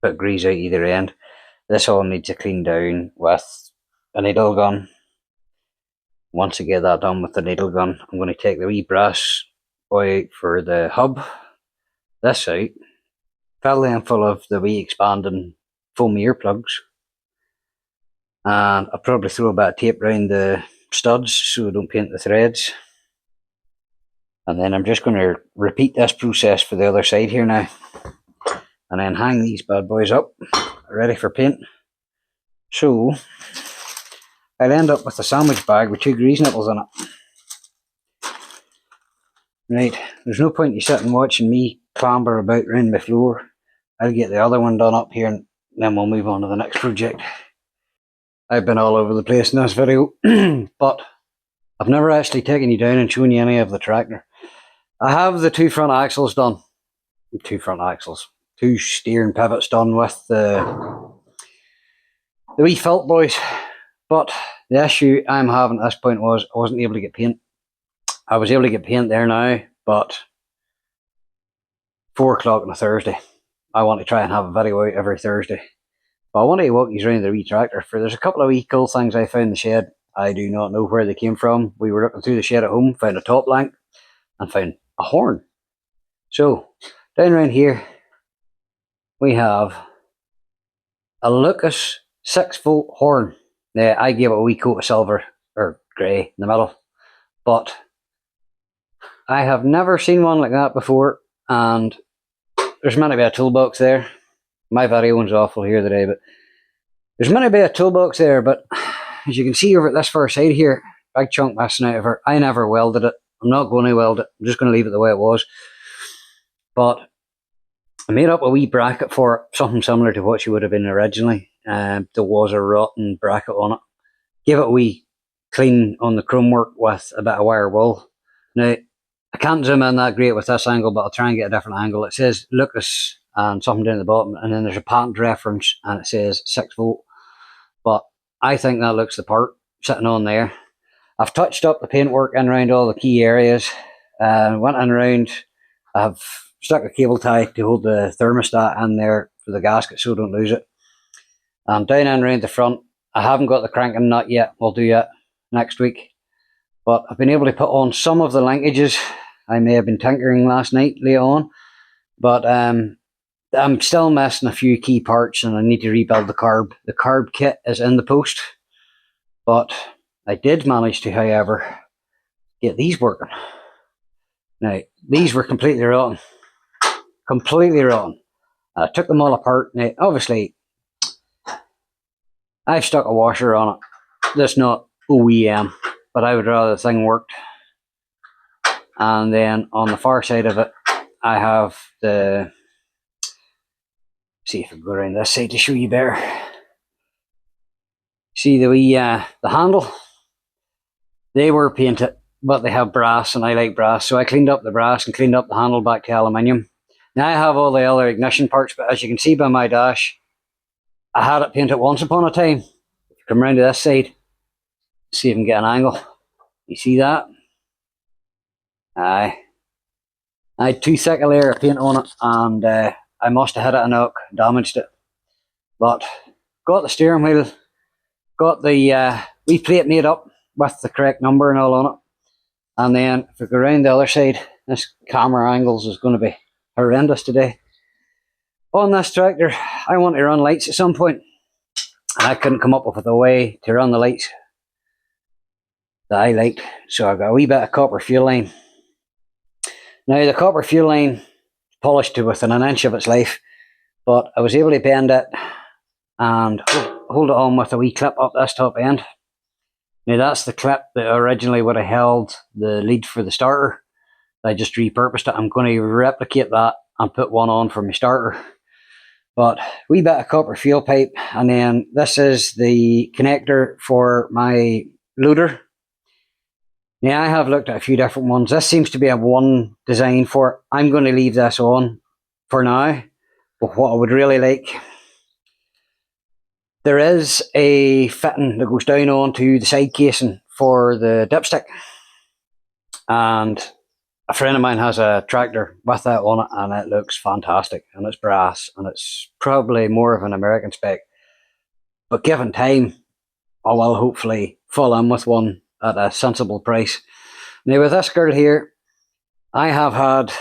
Speaker 1: put grease out either end. This all needs to clean down with a needle gun. Once I get that done with the needle gun, I'm going to take the wee brass boy out for the hub, this out, fill them full of the wee expanding foam earplugs, and I'll probably throw a bit of tape around the studs so I don't paint the threads. And then I'm just going to repeat this process for the other side here now, and then hang these bad boys up ready for paint. So I'll end up with a sandwich bag with 2 grease nipples in it. Right, there's no point in sitting watching me clamber about around my floor. I'll get the other one done up here and then we'll move on to the next project. I've been all over the place in this video, but I've never actually taken you down and shown you any of the tractor. I have the 2 front axles done. 2 front axles. 2 steering pivots done with the wee felt boys. But the issue I'm having at this point was I wasn't able to get paint. I was able to get paint there now, but 4 o'clock on a Thursday. I want to try and have a video out every Thursday. But I want to walk you around the wee tractor, for there's a couple of wee cool things I found in the shed. I do not know where they came from. We were looking through the shed at home, found a top blank, and found a horn. So, down around here, we have a Lucas 6-volt horn. Now, I gave it a wee coat of silver, or grey, in the middle. But I have never seen one like that before, and there's meant to be a toolbox there. My video one's awful here today, but there's meant to be a toolbox there, but as you can see over at this far side here, big chunk missing out of it. I never welded it. I'm not going to weld it. I'm just going to leave it the way it was. But I made up a wee bracket for it, something similar to what she would have been originally. There was a rotten bracket on it. Gave it a wee clean on the chrome work with a bit of wire wool. Now, I can't zoom in that great with this angle, but I'll try and get a different angle. It says Lucas and something down the bottom, and then there's a patent reference and it says 6-volt. But I think that looks the part sitting on there. I've touched up the paintwork in around all the key areas. Went in around, I've stuck a cable tie to hold the thermostat in there for the gasket so I don't lose it. And down in around the front, I haven't got the cranking nut yet. We'll do that next week. But I've been able to put on some of the linkages. I may have been tinkering last night later on, but I'm still missing a few key parts and I need to rebuild the carb. The carb kit is in the post, but I did manage to, however, get these working. Now, these were completely rotten. Completely rotten. I took them all apart. Now, obviously, I've stuck a washer on it. That's not OEM, but I would rather the thing worked. And then on the far side of it, I have the... See if I can go around this side to show you better. See the wee the handle? They were painted, but they have brass, and I like brass, so I cleaned up the brass and cleaned up the handle back to aluminium. Now I have all the other ignition parts, but as you can see by my dash, I had it painted once upon a time. If you come around to this side, see if I can get an angle. You see that? Aye. I had too thick a layer of paint on it, and I must have hit it a knock, damaged it. But got the steering wheel, got the wee plate made up with the correct number and all on it. And then if we go around the other side, this camera angles is going to be horrendous today. On this tractor, I want to run lights at some point, and I couldn't come up with a way to run the lights that I liked. So I've got a wee bit of copper fuel line. Now the copper fuel line polished to within an inch of its life, but I was able to bend it and hold it on with a wee clip up this top end. Now that's the clip that originally would have held the lead for the starter. I just repurposed it. I'm going to replicate that and put one on for my starter. But wee bit of copper fuel pipe, and then this is the connector for my loader. Now I have looked at a few different ones. This seems to be a one design for it. I'm going to leave this on for now. But what I would really like, there is a fitting that goes down onto the side casing for the dipstick. And a friend of mine has a tractor with that on it, and it looks fantastic. And it's brass, and it's probably more of an American spec. But given time, I will hopefully fall in with one at a sensible price. Now with this girl here, I have had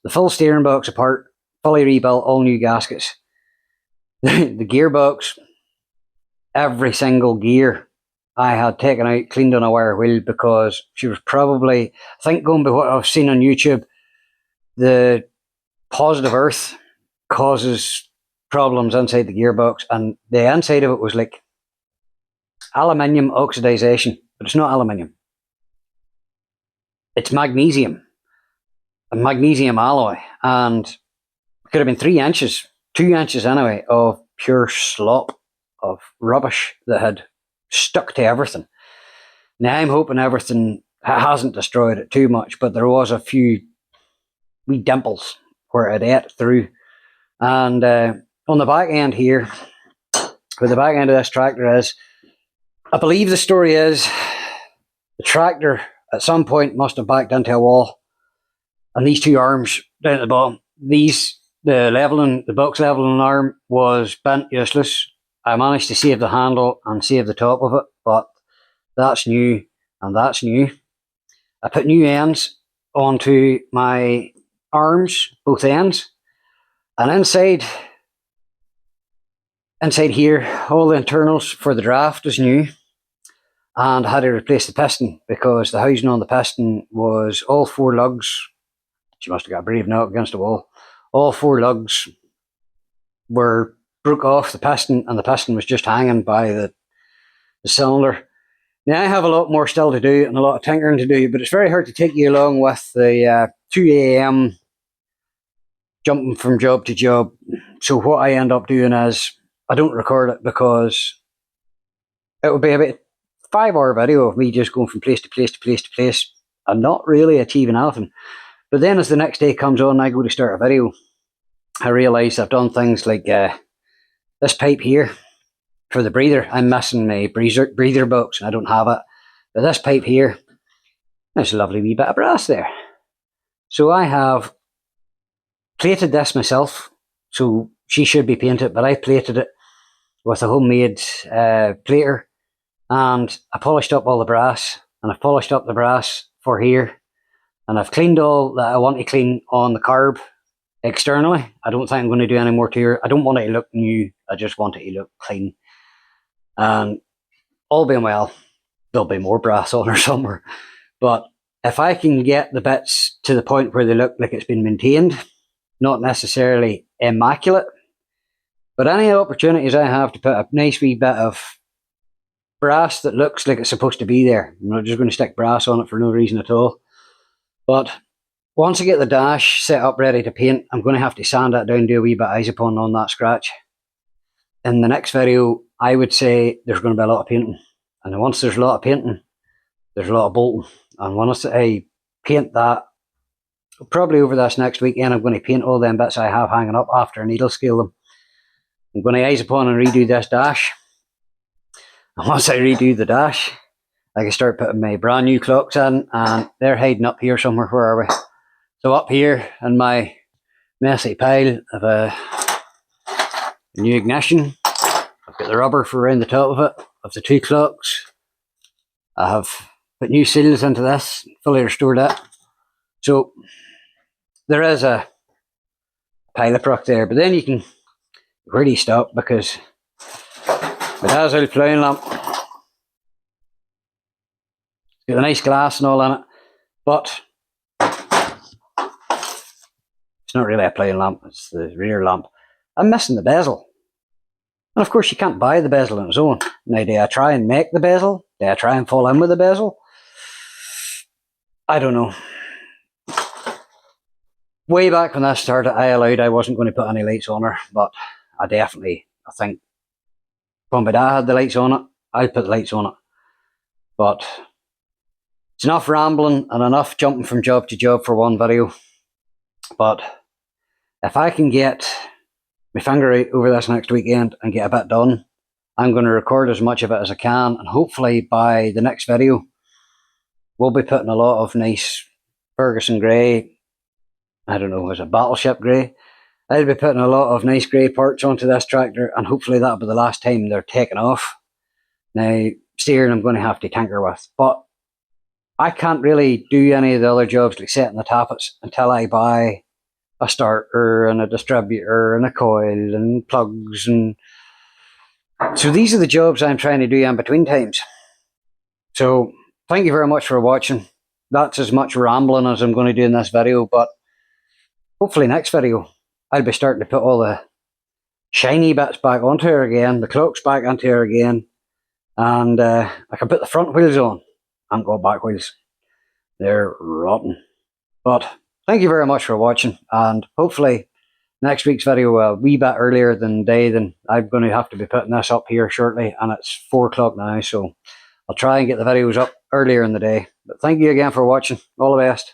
Speaker 1: the full steering box apart, fully rebuilt, all new gaskets. The gearbox, every single gear I had taken out, cleaned on a wire wheel, because she was probably, I think going by what I've seen on YouTube, the positive earth causes problems inside the gearbox, and the inside of it was like aluminium oxidization, but it's not aluminium. It's magnesium, a magnesium alloy, and it could have been 3 inches, 2 inches anyway, of pure slop, of rubbish that had stuck to everything. Now I'm hoping everything hasn't destroyed it too much, but there was a few wee dimples where it ate through. And on the back end here, where the back end of this tractor is, I believe the story is the tractor at some point must have backed into a wall, and these two arms down at the bottom, the box leveling arm was bent useless. I managed to save the handle and save the top of it, but that's new and that's new. I put new ends onto my arms, both ends, and inside here, all the internals for the draft is new, and I had to replace the piston because the housing on the piston was all 4 lugs. She must have got a brave knock against the wall. All 4 lugs were broke off the piston, and the piston was just hanging by the cylinder. Now I have a lot more still to do and a lot of tinkering to do, but it's very hard to take you along with the 2 a.m. jumping from job to job. So what I end up doing is I don't record it, because it would be about a 5-hour video of me just going from place to place to place to place and not really achieving anything. But then as the next day comes on, I go to start a video, I realise I've done things like this pipe here for the breather. I'm missing my breather box and I don't have it. But this pipe here, there's a lovely wee bit of brass there. So I have plated this myself, so she should be painted, but I plated it with a homemade plater, and I polished up all the brass, and I've polished up the brass for here, and I've cleaned all that I want to clean on the carb externally. I don't think I'm going to do any more to her. I don't want it to look new, I just want it to look clean. And all being well, there'll be more brass on her somewhere. But if I can get the bits to the point where they look like it's been maintained, not necessarily immaculate, but any opportunities I have to put a nice wee bit of brass that looks like it's supposed to be there, I'm not just going to stick brass on it for no reason at all. But once I get the dash set up ready to paint, I'm going to have to sand that down, do a wee bit of isopon on that scratch. In the next video, I would say there's going to be a lot of painting. And once there's a lot of painting, there's a lot of bolting. And once I paint that, probably over this next weekend, I'm going to paint all them bits I have hanging up after I needle scale them. I'm going to isopon and redo this dash. And once I redo the dash, I can start putting my brand new clocks in, and they're hiding up here somewhere. Where are we? So up here in my messy pile of a new ignition, I've got the rubber for around the top of it, of the 2 clocks. I have put new seals into this, fully restored it. So there is a pile of truck there, but then you can really stop, because it has a flying lamp. It's got a nice glass and all in it, but it's not really a playing lamp, it's the rear lamp. I'm missing the bezel. And of course, you can't buy the bezel on its own. Now, do I try and make the bezel? Do I try and fall in with the bezel? I don't know. Way back when I started, I wasn't going to put any lights on her, but I think when my dad had the lights on it, I put the lights on it. But it's enough rambling and enough jumping from job to job for one video. But if I can get my finger out over this next weekend and get a bit done, I'm going to record as much of it as I can, and hopefully by the next video we'll be putting a lot of nice Ferguson grey, I don't know, is it battleship grey? I'll be putting a lot of nice grey parts onto this tractor, and hopefully that'll be the last time they're taken off. Now, steering I'm going to have to tinker with, but I can't really do any of the other jobs like setting the tappets until I buy a starter and a distributor and a coil and plugs. And so these are the jobs I'm trying to do in between times. So thank you very much for watching. That's as much rambling as I'm going to do in this video, but hopefully next video I'll be starting to put all the shiny bits back onto her again, the clocks back onto her again, and I can put the front wheels on and go back wheels. They're rotten. But thank you very much for watching, and hopefully next week's video a wee bit earlier than day. Then I'm going to have to be putting this up here shortly, and it's 4 o'clock now, so I'll try and get the videos up earlier in the day. But thank you again for watching. All the best.